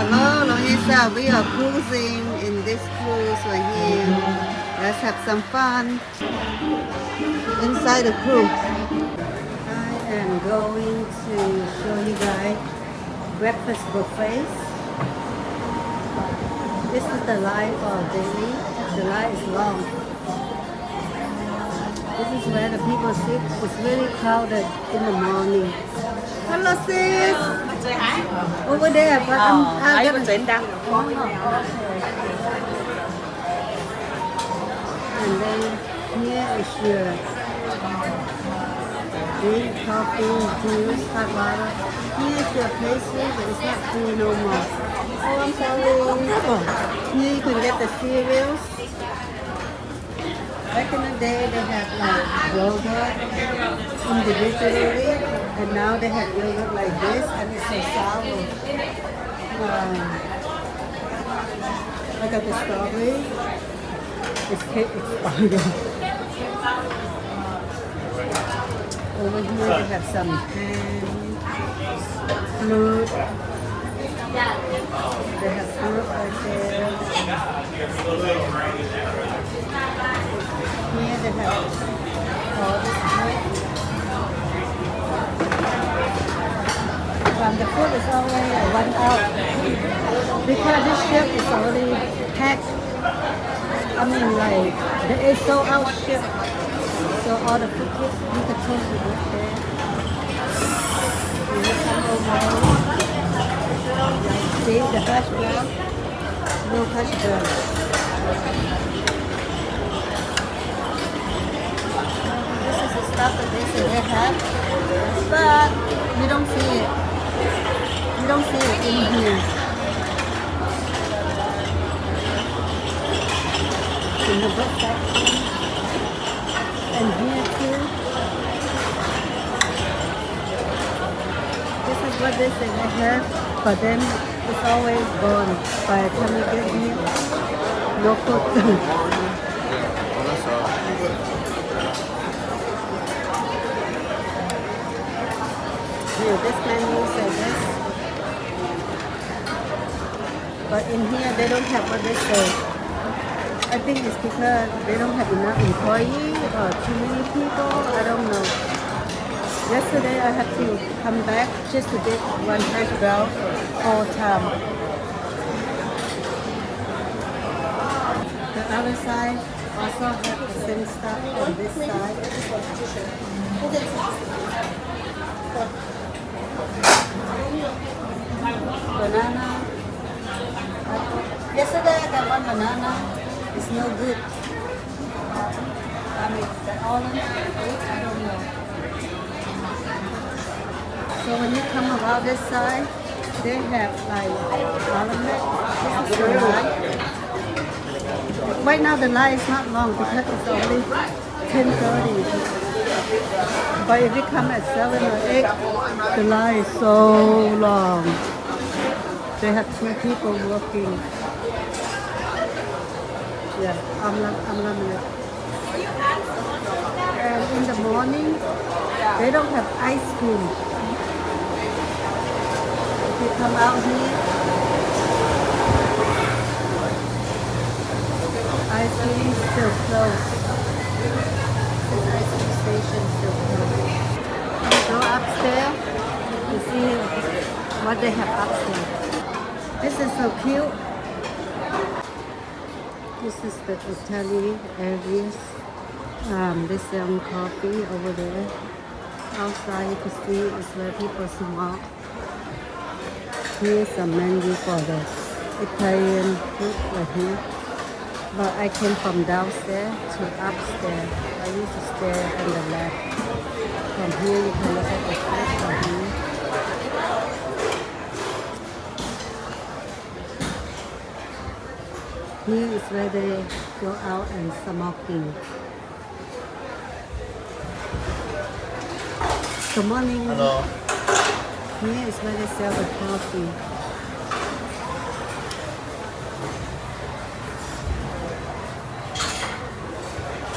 Hello, Louisa. We are cruising in this cruise right here. Let's have some fun inside the cruise. I am going to show you guys breakfast buffets. This is the line for Delhi. The line is long. This is where the people sit. It's really crowded in the morning. Hello, sis. Say hi. Over there, but I'm Ấy gonna. bên trên đang. And then here is your drink, coffee, juice, hot water. Here's your pastry, but it's not free no more. Oh, I'm sorry. Here you can get the cereals. Back in the day, they had like yogurt individually, and now they have yogurt like this, and it's so sour. I got the strawberry. It's cake expired. Over here they have some ham, fruit. They have fruit right there. Here they have all this fruit. The food is already run out because this ship is already packed. I mean, like, they sold out ship. So all the food you can choose to go there. You come over. See the hash brown? No hash brown. This is the stuff that they say they have, but you don't see it. You don't see it in here. In the book section. And here too. This is what they say they have, but then it's always gone. By the time you get here, no food. Here, this menu says this. But in here, they don't have what they say. I think it's because they don't have enough employees or too many people. I don't know. Yesterday I had to come back just to get one hash brown all time. The other side also have the same stuff on this side. Banana. Yesterday I got one banana. It's no good. I mean, the orange, I don't know. So when you come around this side, they have like almond. This is the line. Right now the line is not long because it's only 10:30. But if you come at 7 or 8, the line is so long. They have 2 people working. Yeah, I'm loving it. And in the morning, they don't have ice cream. If you come out here, ice cream is still closed. This ice cream station is still closed. You go upstairs to see what they have upstairs. This is so cute. This is the Italy areas. They sell coffee over there. Outside you can see is where people smoke. Here's a menu for the Italian food right here. But I came from downstairs to upstairs. I used to stay on the left. From here you can look at the food from here. Here is where they go out and smoking. Good morning. Hello. Here is where they sell the coffee.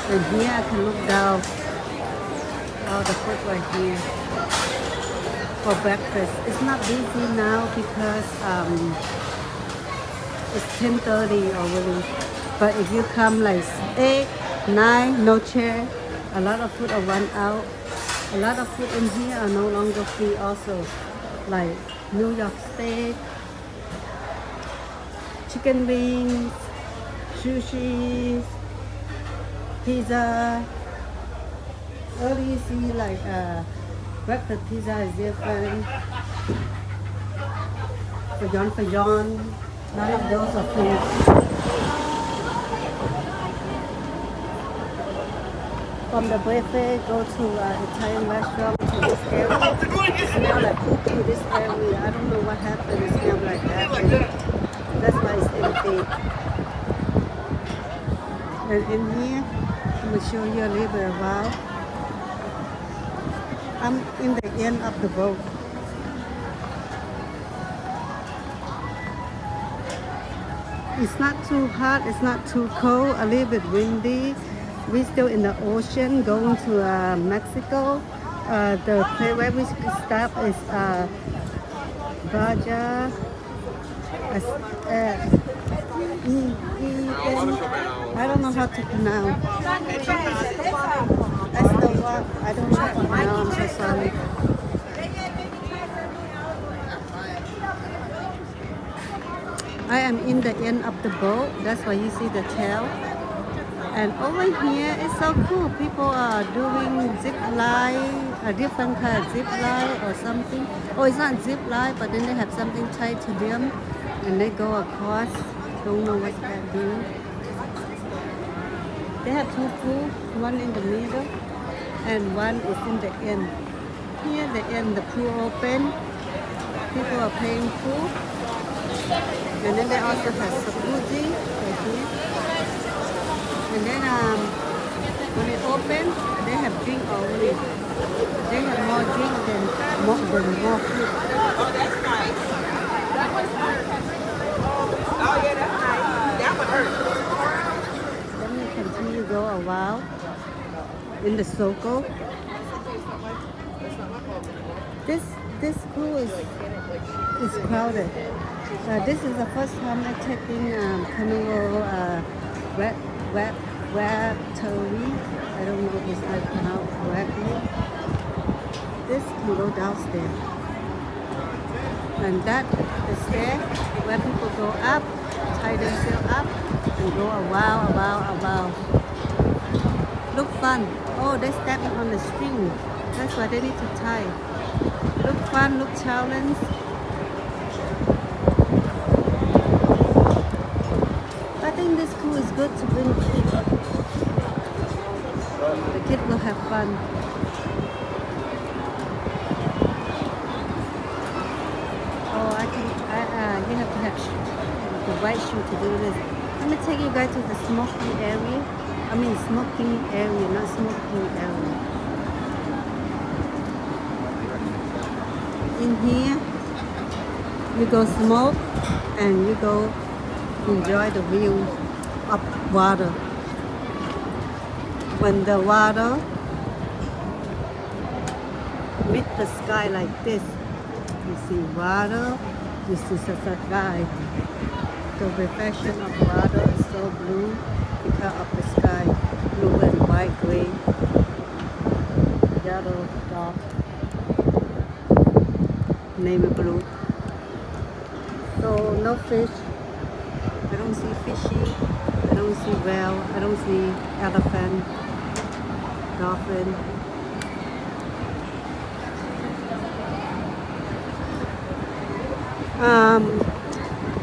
And here I can look down all the food right here. for breakfast. It's not busy now because it's 10:30 already. But if you come like 8, 9, no chair, a lot of food are run out. A lot of food in here are no longer free also. Like New York steak, chicken wings, sushi, pizza. Early you see like breakfast pizza is different. Fajon. None of those are free. From the buffet, go to Italian restaurant to this area. It smells like poo this area. I don't know what happened. It smells like that. That's why it's empty. And in here, I'm going to show you a little bit around. I'm in the end of the boat. It's not too hot, it's not too cold, a little bit windy. We're still in the ocean going to Mexico. The place where we stop is Baja. I don't know how to pronounce. That's the one. I don't know how to pronounce. I'm so sorry. I am in the end of the boat. That's why you see the tail. And over here it's so cool. People are doing zip line, a different kind of zip line or something. Oh, it's not zip line, but then they have something tied to them, and they go across. Don't know what they're doing. They have two pools, one in the middle, and one is in the end. Here, the end, the pool open. People are playing pool. And then they also have jacuzzi right here. And then when it opens, they have drink already. They have more drink than more food. Oh, that's nice. That one's hurt. Oh, yeah, that's nice. That one hurt. Then we continue to go a while in the circle. This pool is crowded. This is the first time I'm taking Carnival Raptori. I don't know if I pronounce correctly. This can go downstairs. And that is there where people go up, tie themselves up, and go a while. Look fun. Oh, they're stepping on the string. That's why they need to tie. Look fun, look challenge. I think this pool is good to bring kids. The kids will have fun. Oh, you have to have the right shoe to do this. Let me take you guys to the smoking area. I mean smoking area, not smoking area. In here, you go smoke and you go enjoy the view of water. When the water meet the sky like this, you see water, you see the sky. The reflection of water is so blue because of the sky, blue and white, gray, yellow, dark, navy blue. So no fish. I don't see fishy. I don't see whale. I don't see elephant, dolphin.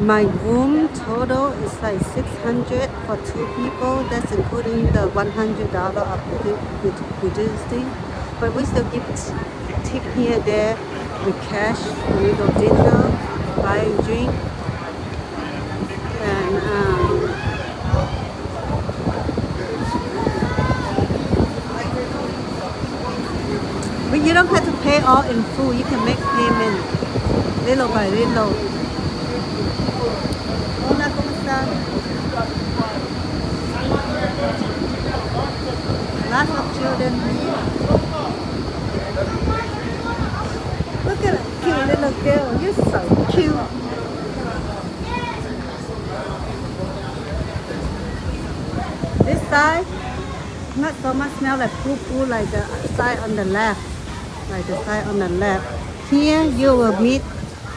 My room total is like $600 for 2 people. That's including the $100 of utility. But we still give tip here there with cash when we go dinner, buy drink, and but you don't have to pay all in full. You can make payment little by little. Hola, ¿cómo está? Lots of children here. Look at side, not so much smell like poo like the side on the left. Like the side on the left. Here you will meet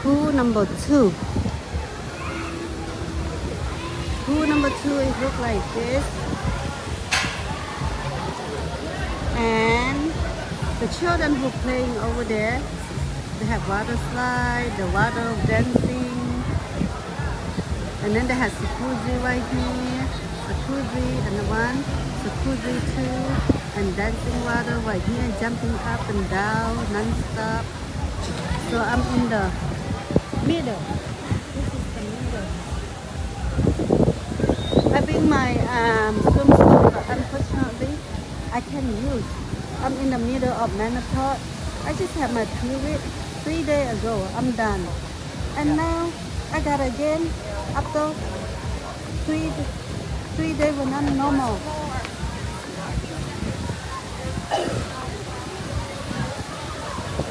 poo number 2. Pool number 2 is look like this. And the children who playing over there, they have water slide, the water dancing. And then they have jacuzzi right here. Jacuzzi and the one, jacuzzi 2. And dancing water right here, jumping up and down non-stop. So I'm in the middle. This is the middle. I bring my swimsuit, but unfortunately I can't use. I'm in the middle of menopause. I just had my period 3 days ago. I'm done. And now I got again after three days when I'm normal.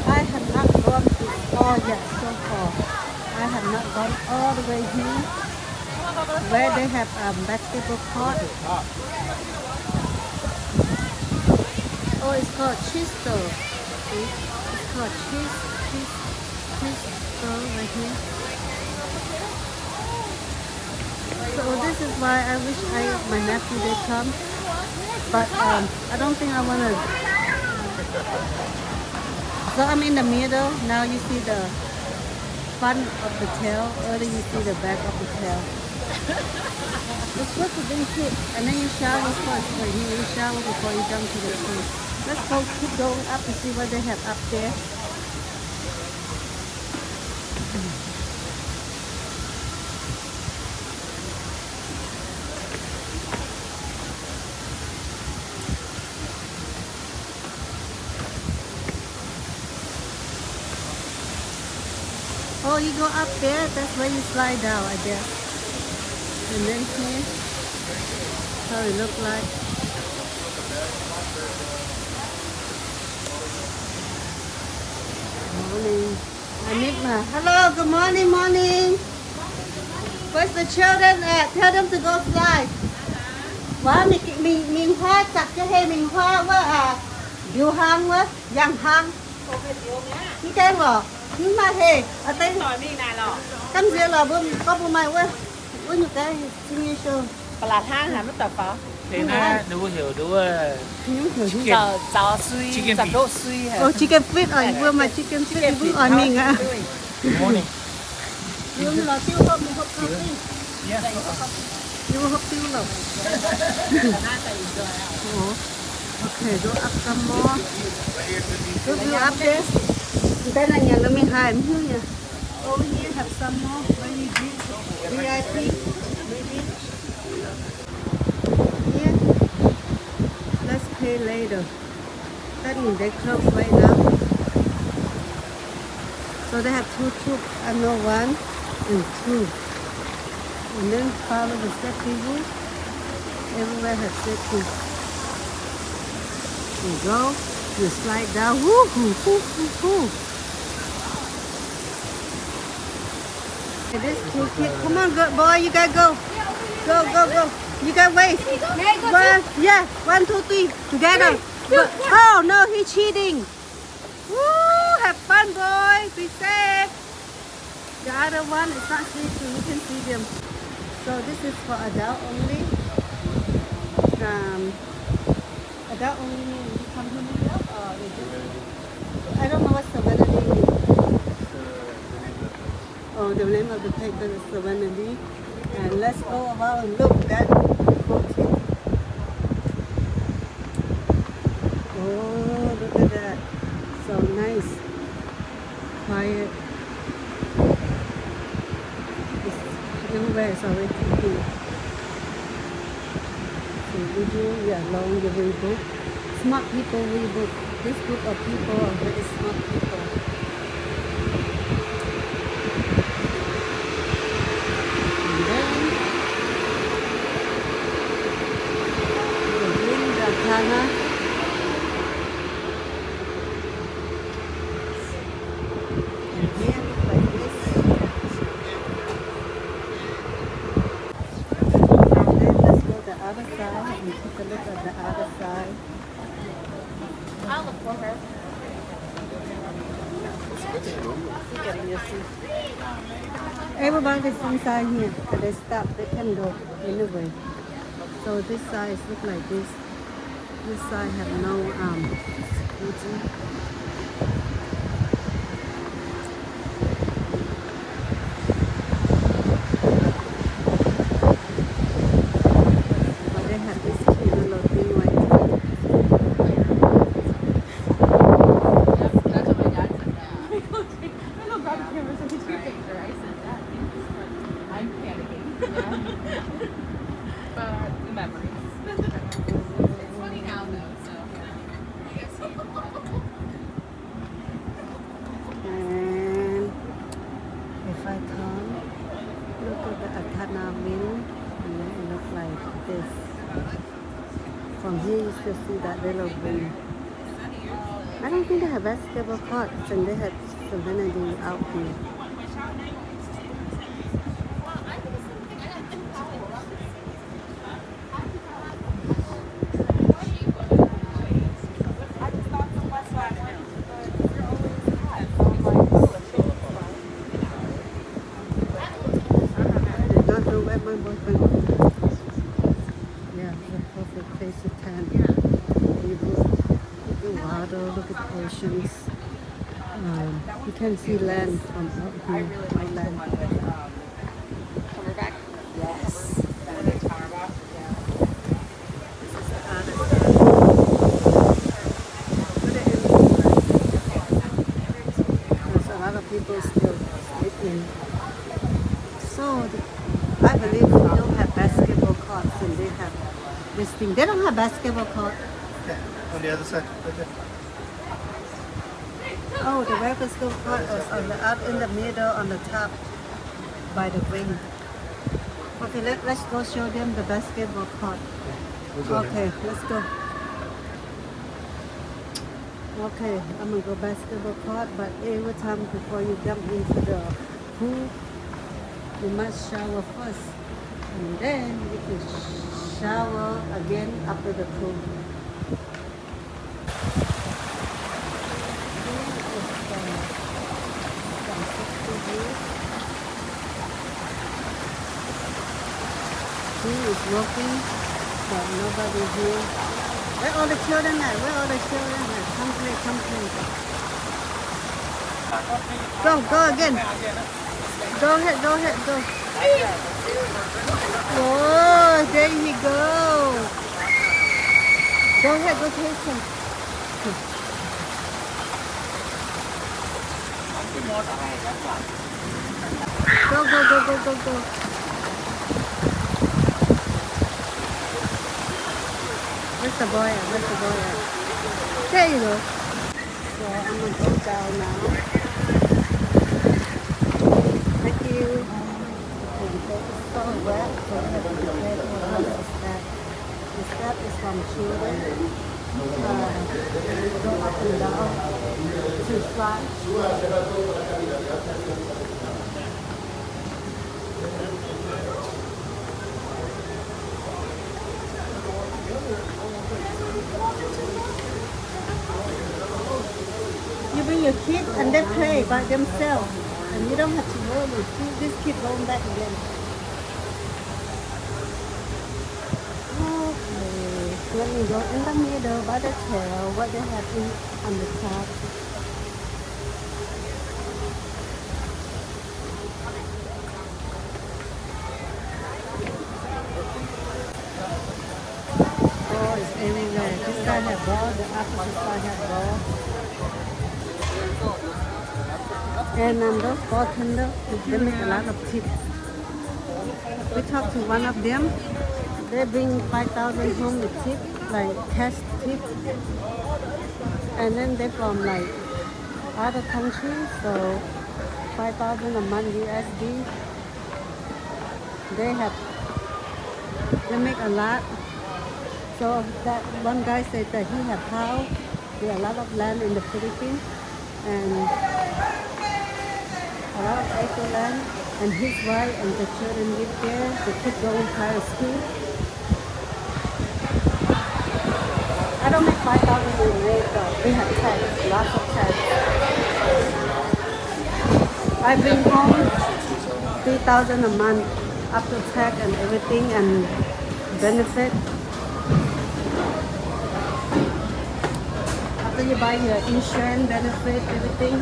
I have not gone to all yet so far. I have not gone all the way here where they have basketball court. Oh, it's called Chisto. See? It's called Chisto right here. So this is why I wish my nephew did come. But I don't think I want to. So I'm in the middle. Now you see the front of the tail. Earlier you see the back of the tail. It's good to drink it. And then you shower first. So you shower before you jump to the pool. Let's go keep going up to see what they have up there. Oh, you go up there, that's where you slide down, I guess. And then here, how it look like. Morning. I need my, hello, good morning, morning. Where's the children at? Tell them to go slide. Wow, mình hoa chặt cho hay mình hoa quá điều hang quá, dàn hang. Đi cái ngỏ. Nhưng mà hề, ở đây Nồi mi này lọ. cắm dưa là có bông mai quá. Có nhiều cái signature. ปลาท่างหาไม่ตัดปอ 你呢？如果有如果 Chào suy, Chicken chào feet. độ suy hả? Oh, chicken feet, vừa mà chicken feet cũng ở mình à. morning. Yung là tiêu không, mình hộp tiêu đi. Yes. Yung hộp tiêu lẩu. Okay, go up some more. Go up there. Đây là nhà nó mình hài không nhỉ? Over here have some more. When you drink VIP, maybe. Here, let's pay later. That means they close right now. So they have two troops. I know 1 and 2. And then follow the safety rule. Everywhere has safety. You go, you slide down. Woo hoo hoo hoo hoo. This 2 kids. Come on, good boy, you gotta go. Go, go, go. You gotta wait. One, yeah, 1, 2, 3, together. Oh no, he's cheating. Woo, have fun, boy. Be safe. The other one is not sleeping. You can see them. So this is for adult only. Adult only means you come to New York or they just, I don't know what Serenity means. Oh, the name of the paper is Serenity. And let's go about and look at the Oh, look at that. So nice. Quiet. Everywhere is already cooking. So you are long, you will book. Smart people will book. This group of people are very smart people. And then you bring the Ghana. And here look like this. And then let's go the other side and put the I'll look for her. Getting your seat. Everybody's inside here. So they stop. They can go anyway. So this side look like this. This side have no security. But they have this cute little thing right here. That's what my dad said. I go grab a camera so we can take a picture. I said that. I'm panicking. But the memories. It's funny now though, so I guess And if I turn, look at the Atana Mill, and then it looks like this. From here you still see that little green. I don't think they have basketball courts, and they have Serenity out here. They don't know where my boyfriend is. Yeah, the perfect place to tan. You look at water, look at the oceans. You can see land from out here. My land. Coverback. Yes. When it's Powerball. This is the other side. Put it in. There's a lot of people still sleeping. So I believe we don't have basketball courts, and they have this thing. They don't have basketball court. Yeah, on the other side, right there. Oh, the basketball court is on the up in the middle on the top by the wing. Okay, let's go show them the basketball court. We'll go Okay, let's go. Okay, I'm gonna go basketball court, but every time before you jump into the pool, you must shower first, and then you can shower again after the pool. He is working, but nobody here. Where all the children at? Where all the children at? Come play, come play. Go again. Go ahead, go. Whoa, there you go. Go ahead, go take him. Go. Where's the boy at? There you go. So I'm gonna go down now. Thank you. It's so wet, so we have to be careful how the step. The step is from children. You go up and down to slide. You bring your kids and they play by themselves, and you don't have to worry. This kid going back again. Okay, let me go in the middle by the tail, what they have on the top. Oh, it's everywhere. This side have ball, the opposite side have ball. And those bartenders, they make a lot of tips. We talked to one of them. They bring 5,000 home with tip, like cash tip. And then they from like other countries, so 5,000 a month USD. They make a lot. So that one guy said that he had house, a lot of land in the Philippines, and a lot of acre land, and his wife and the children live there. The kids go to high school. I don't make 5,000 in America. We have tax, lots of tax. I bring home 3,000 a month after tax and everything and benefit. After you buy your insurance benefit, everything.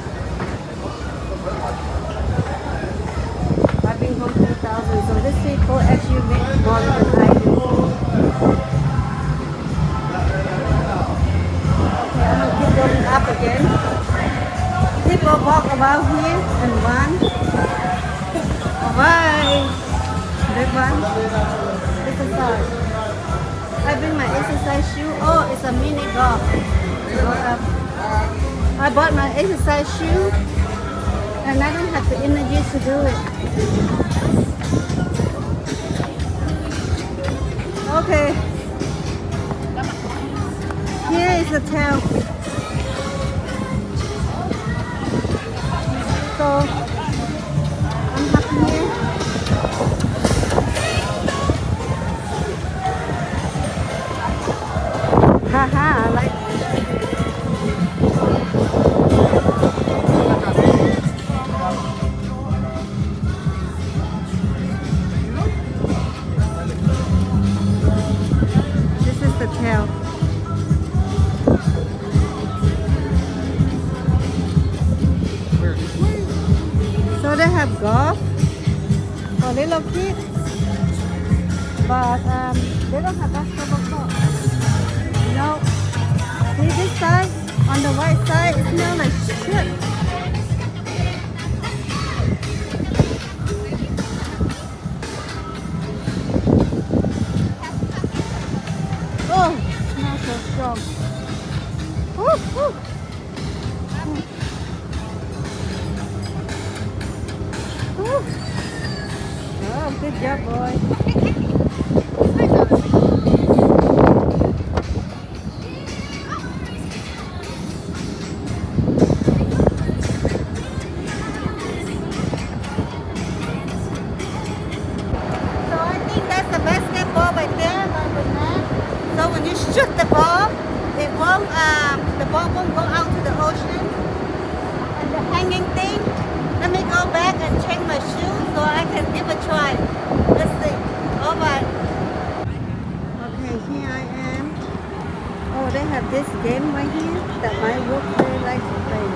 I bring home 3,000. So these people actually make more than I do. Okay, I'm gonna keep going up again. People walk about here and run. Alright. Big one. Exercise. I bring my exercise shoe. Oh, it's a mini golf. Go up. I bought my exercise shoe and I don't have the energy to do it. Okay. Here is the tail. So I'm happy here. Haha, I like it. This is the tail. So they have golf for little kids, but they don't have basketball court. No. See this side? On the right side, it smells like shit. Oh, smells so strong. Woo, woo. Woo. Oh, good job, boy. So I think that's the basketball right there, like the net. So when you shoot the ball, the ball won't go out to the ocean. And the hanging thing, let me go back and change my shoes so I can give a try. Let's see. All right. Okay, here I am. Oh, they have this game right here that my work very like to play.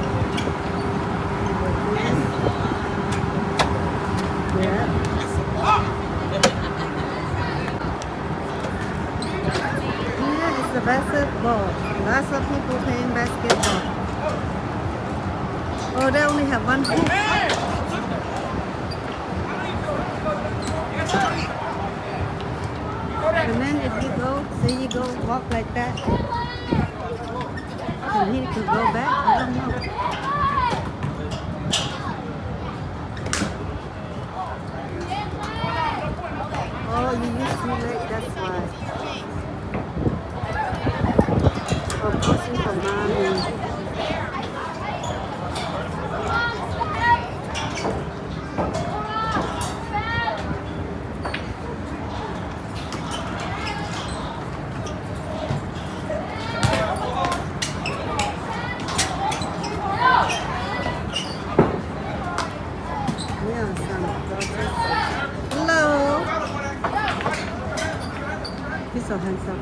Yeah. Here is the basketball. Lots of people playing basketball. Oh, they only have one hoop. And then if you go, say you go walk like that, and he could go back, I don't know. Oh, you use too late, that's why. Oh, pushing for mommy. Yeah, some doggies. Hello. He's so handsome.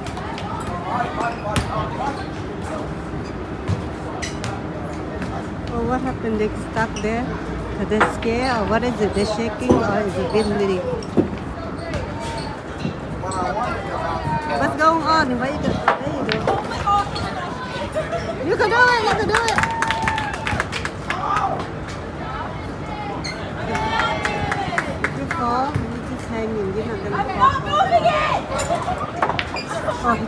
Oh, what happened? They stuck there? Are they scared or what is it? They're shaking or is it windy? What's going on? Where you go? There you go. You can do it. You can do it. If you fall, you just hang in. You're not gonna fall. moving it! Oh, she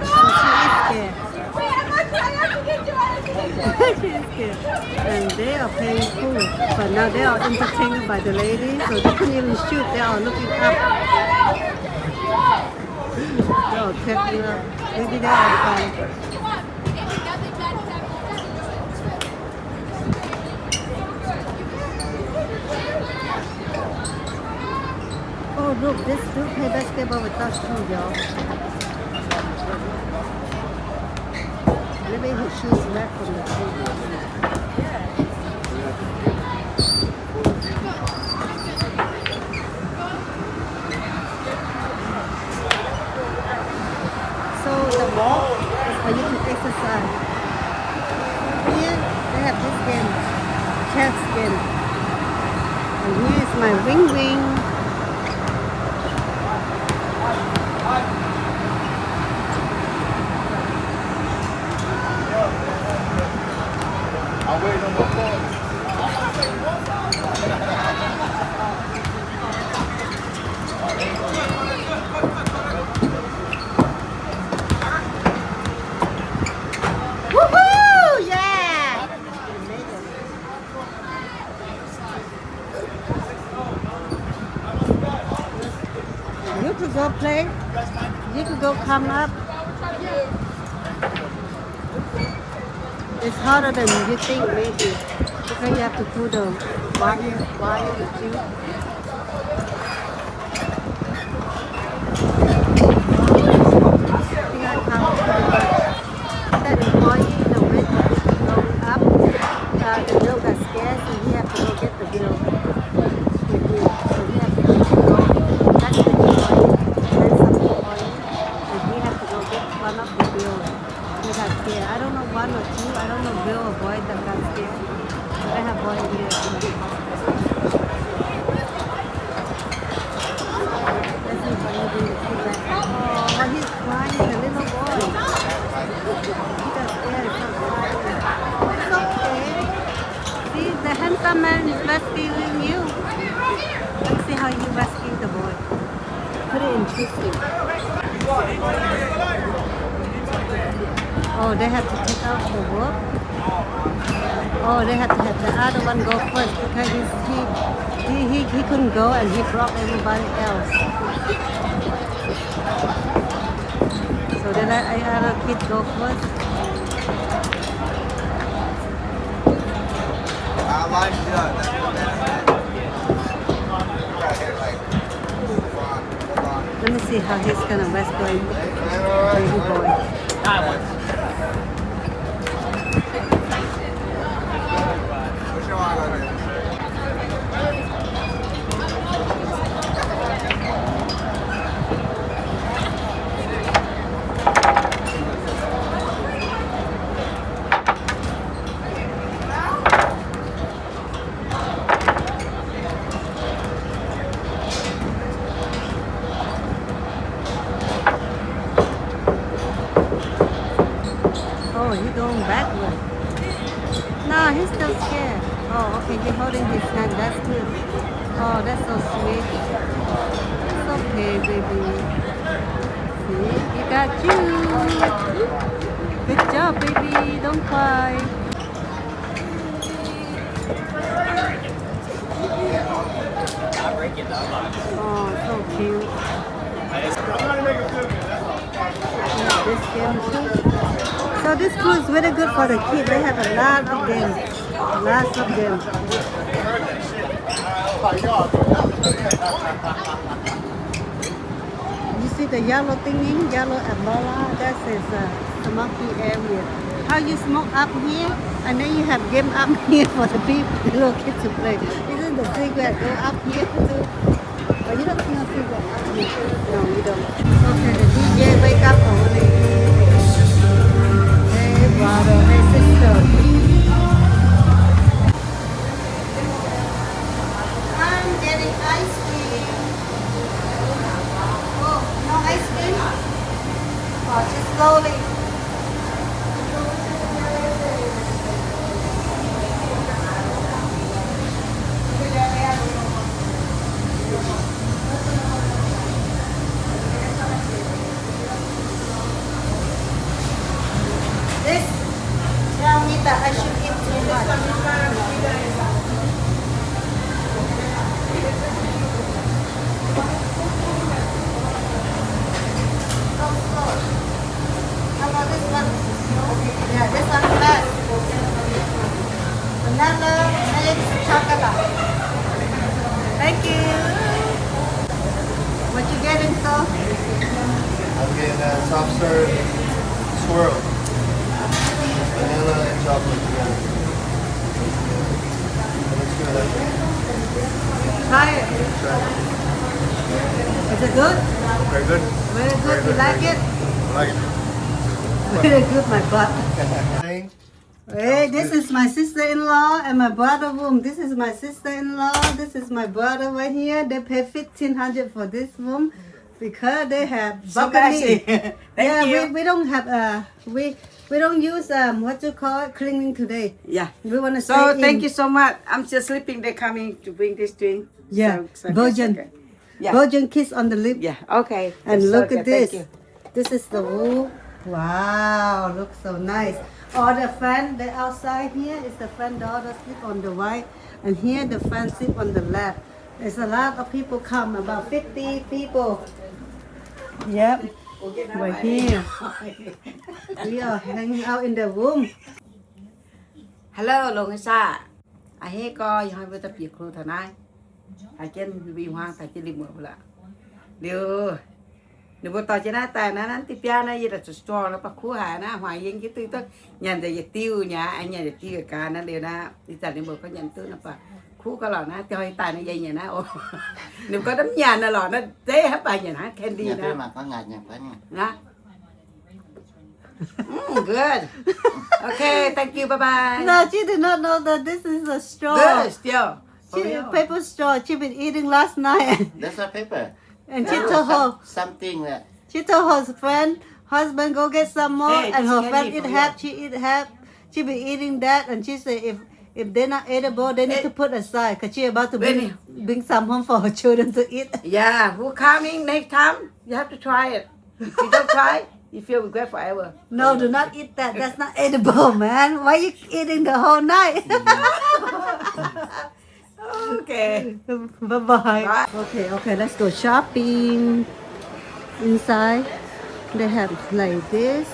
is scared. Wait, I'm not trying to get you out of here. She is scared. And they are playing pool. But now they are entertained by the ladies, so they couldn't even shoot. They are looking up. They are cracking up. Maybe they are fun. Oh, look, this dude play basketball with us too, y'all. Maybe his shoes left from the table. So the walk is for you to exercise. Here they have this game, chess game. And here is my wing wing. I'll wait on the phone. Woohoo! Yeah! You could go play. You could go come up. It's harder than you think, maybe. Because you have to put the wire with you. I think I can't that employee, the rate is going up. The bill got scarce and he have to go get the bill with you. So he have to go. That's the employee. That's some employee. And he have to go get one of the bill. They got scared. I don't know one or two. I don't know bill or boy that got scared. I have boy here. Let's see what you do to see that. Oh, he's crying, the little boy. He got scared. He's not crying. It's okay. See, the handsome man is rescuing you. Let's see how you rescue the boy. Put it in twisting. Oh, they have to take out the work. Oh, they have to have the other one go first because he couldn't go and he brought everybody else. So they let other kid go first. I like that. That's what that is. Let me see how he's gonna rescue baby boy. Oh, he's going backward. No, he's still scared. Oh, okay, he's holding his hand. That's good. Oh, that's so sweet. It's okay, baby. See, he got you. Good job, baby. Don't cry. Oh, so cute. Yeah, this game too. So this school is very good for the kids. They have a lot of them. Lots of them. You see the yellow thingy, yellow umbrella? That is smoky area. How you smoke up here, and then you have game up here for the people, the little kids to play. Isn't the cigarette go up here too? But you don't see no cigarette up here. No, you don't. Okay, the DJ wake up already. Hey brother, hey sister. I'm getting ice cream. Oh, no ice cream? Oh, just slowly. This tell me that I should eat too much. So slow. How about this one? Yeah, this one fast. Banana, eggs, chocolate. Thank you. What you getting, so? I'm getting a soft serve swirl. Is it good? Very good. Very good. You like it? Like it. Very good, my butt. Thing. Hey, this is my sister-in-law and my brother room. This is my sister-in-law. This is my brother right here. They pay $1,500 for this room because they have balcony. Thank you. we don't have we don't use what you call it, cleaning today. Yeah. We want to stay So in. thank you so much. I'm just sleeping. They're coming to bring this drink. Yeah, So it's Virgin. okay. Yeah. Virgin kiss on the lip. Yeah. Okay. And It's look okay. at this. Thank you. This is the roof. Wow, looks so nice. All the fan, the outside here is the fan daughter sleep on the right, and here the fan sleep on the left. There's a lot of people come, about 50 people. Yep, right here. We are hanging out in the room. Hello, Long Isa. I hate go. You have to be crew tonight. I can be one. I can live more. Điều nếu bộ tàu chỉ na tài na nắn tiếp na gì là store nó bắt khu hà na hoài yên cái tư tức nhận để tiêu nhà anh nhận để tiêu cả na điều na đi trả nếu bộ có nhận tư nó phải khu có lò na chơi tài nó dây nhà na ô nếu có đấm nhà nó lò nó tế hết bài nhà na candy Nhà thế na mà có ngạt nhạc phải nghe. na good okay thank you bye bye No, she did not know that this is a straw. good still for She, real. paper straw. She been eating last night, That's not paper. and she told her. Something that. She told her friend, husband, go get some more, Hey, and this her candy friend for eat you. half. She eat half. She be eating that, and she said if they're not edible, they need to put aside, cause she about to bring some home for her children to eat. Yeah, who coming next time? You have to try it. If you don't try, you feel regret forever. No, do not eat that. That's not edible, man. Why you eating the whole night? Okay. Bye bye. Okay, let's go shopping. Inside, they have like this.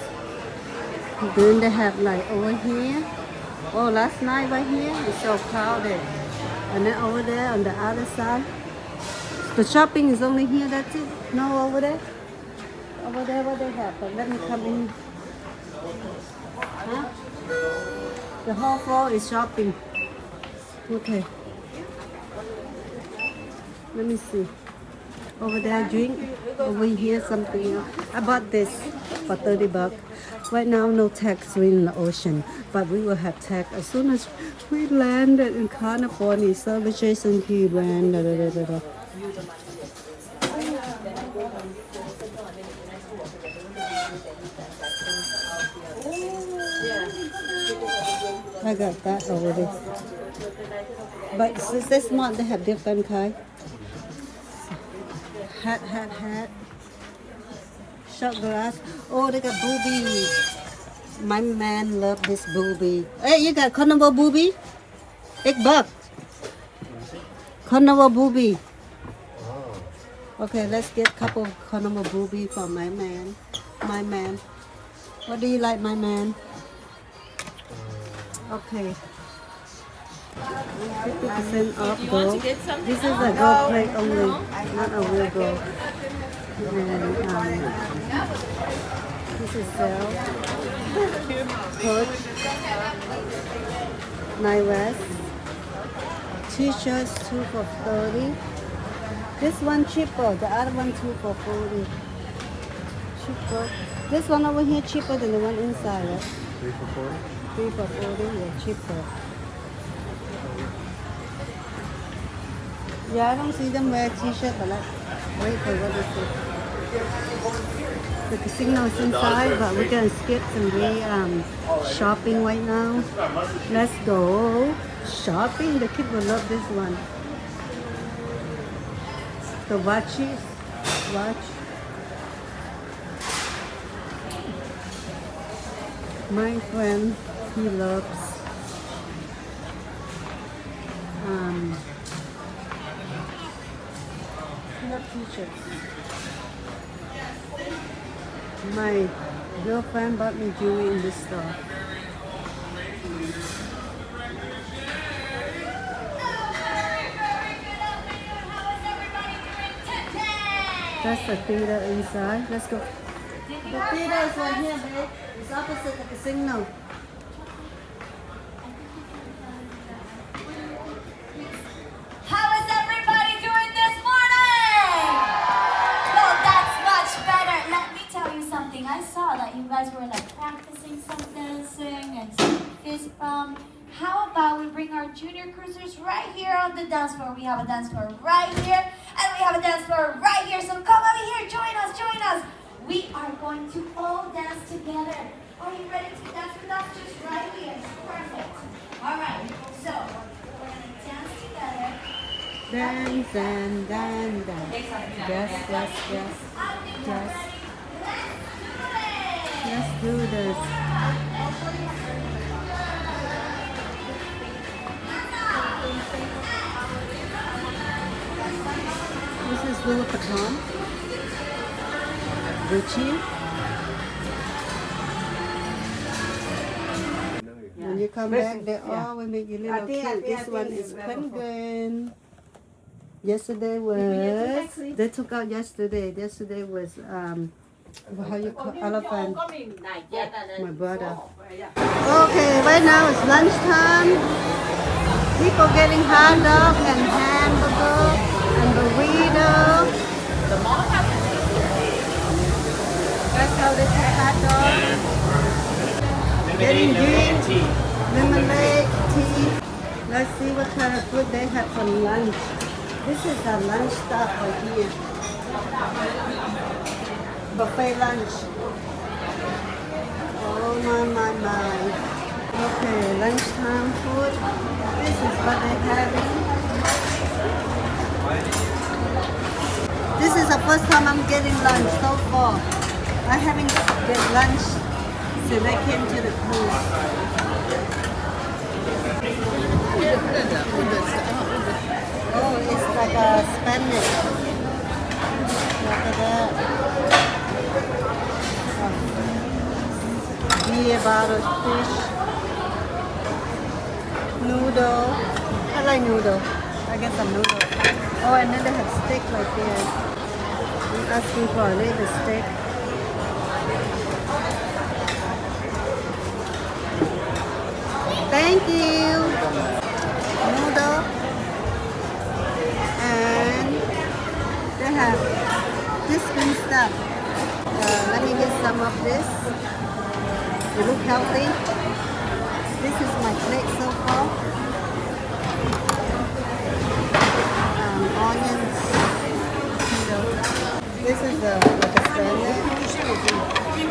Then they have like over here. Oh, last night right here it's so crowded. And then over there on the other side. The shopping is only here, that's it. No, over there. Over there what they have. But let me come in. Huh? The whole floor is shopping. Okay. Let me see. Over there, drink. Over here, something else. I bought this for $30. Right now, no tax. We're in the ocean, but we will have tax as soon as we landed in California. Celebration Key land. I got that already. But since this month, they have different kind. Hat. Shot glass. Oh, they got boobies. My man love this boobie. Hey, you got carnival boobie? $8. Carnival boobie. Okay, let's get a couple carnival boobie for my man. My man. What do you like, my man? Okay. 50% off gold. This is a gold plate only, not a real gold. And this is sale. Coach. Night West. T-shirts 2 for $30. This one cheaper. The other one 2 for $40. Cheaper. This one over here cheaper than the one inside. Right? 3 for 40. 3 for $40. Yeah, cheaper. Yeah, I don't see them wear t-shirt, but like, wait for what is it? The casino is inside, but we're gonna skip and we shopping right now. Let's go shopping. The kids will love this one. The watches, watch. My friend, he loves t-shirts. My girlfriend bought me jewelry in this store. That's the theater inside. Let's go. The theater is right here, babe. It's opposite the casino. How is everybody doing this morning? from. How about we bring our junior cruisers right here on the dance floor? We have a dance floor right here, and we have a dance floor right here. So come over here, join us, join us. We are going to all dance together. Are you ready to dance with us? Just right here. Perfect. All right. So we're gonna dance together. Dance and dance, dance. Yes, yes, yes. I think we're Yes. ready. Let's do Let's do this. this. This is Louis Vuitton. Gucci. When you come back, they always make you little cute. This one is penguin. Yesterday was they took out yesterday. Yesterday was how you call elephant. My brother. Okay, right now it's lunchtime. People getting hot dog and hamburger and burrito. That's how they take hot dog. Getting drink, lemonade, tea. Let's see what kind of food they have for lunch. This is the lunch stuff right here. Buffet lunch. Oh my. Okay, lunchtime food. This is what they're having. This is the first time I'm getting lunch so far. I haven't get lunch since I came to the cruise. Oh, it's like a Spanish. Look at that. Beer bottle fish. Noodle. I like noodle. I get some noodle. Oh, and then they have steak right there. I'm asking for a little steak. Thank you. Noodle. And they have this green stuff. Let me get some of this. They look healthy. This is my plate so far. Onions. This is like a standard.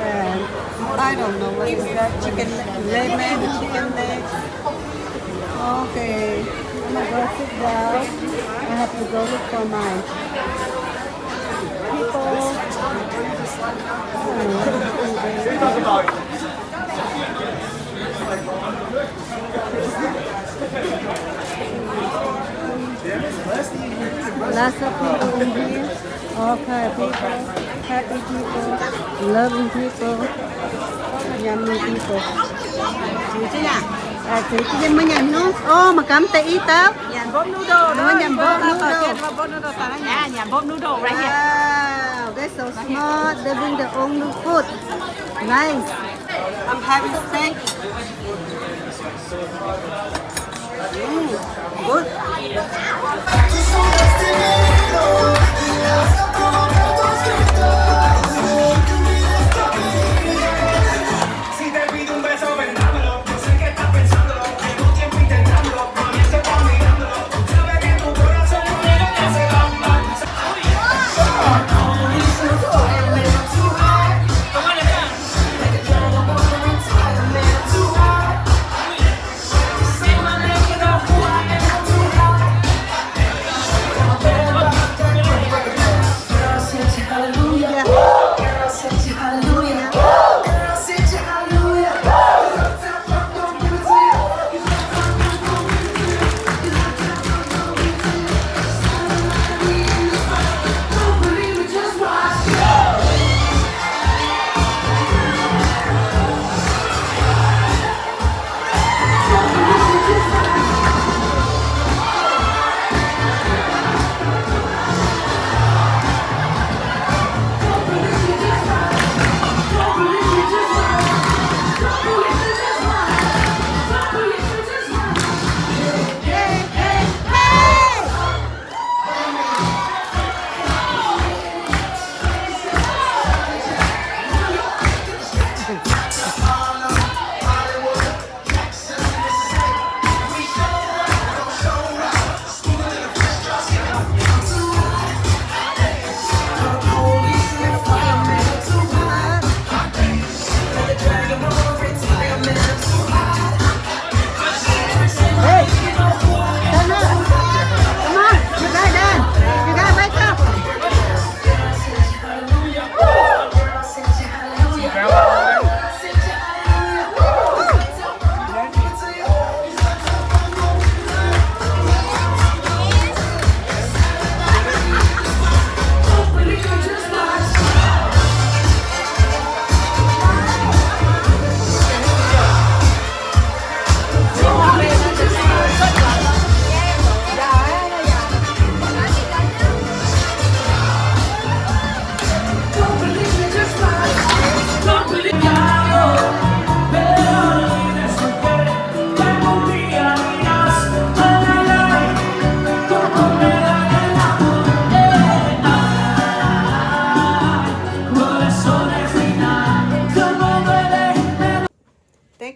And I don't know what is that. Chicken lemon, chicken legs. Okay. I'm gonna go sit down. I have to go look for my lots of people in here, all kind of people, happy people, loving people, yummy people. Chị em mới nhầm luôn. Ô mà cắm tay tao. Nhàn bốp noodle đó. Nhàn bốp noodle. Bốp noodle tao nha. Nhàn bốp noodle right here. Wow, they're so smart. They bring their own new food. Nice. I'm having steak. Good. Si te pido un beso, vendámelo. Yo sé que estás pensándolo. Llevo tiempo intentándolo. Comienzo pa' mirándolo. Sabes que tu corazón no quiere que se lamba.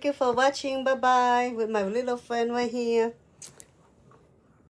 Thank you for watching. Bye bye. With my little friend right here.